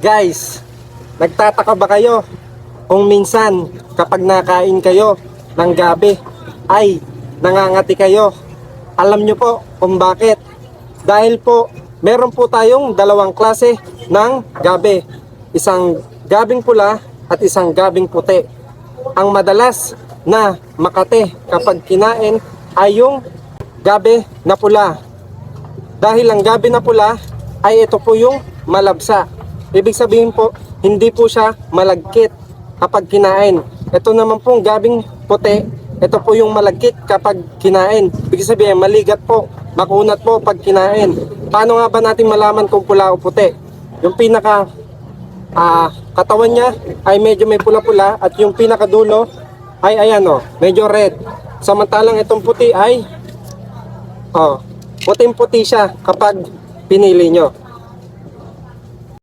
Guys, nagtataka ba kayo kung minsan kapag nakain kayo ng gabi ay nangangati kayo? Alam nyo po kung bakit? Dahil po meron po tayong dalawang klase ng gabi. Isang gabing pula at isang gabing puti. Ang madalas na makate kapag kinain ay yung gabi na pula. Dahil ang gabi na pula ay ito po yung malabsa. Ibig sabihin po, hindi po siya malagkit kapag kinain. Ito naman pong gabing puti, ito po yung malagkit kapag kinain. Ibig sabihin, maligat po, makunat po pag kinain. Paano nga ba natin malaman kung pula o puti? Yung pinaka katawan niya ay medyo may pula-pula at yung pinakadulo ay ayan medyo red. Samantalang itong puti ay puting-puti siya kapag pinili nyo.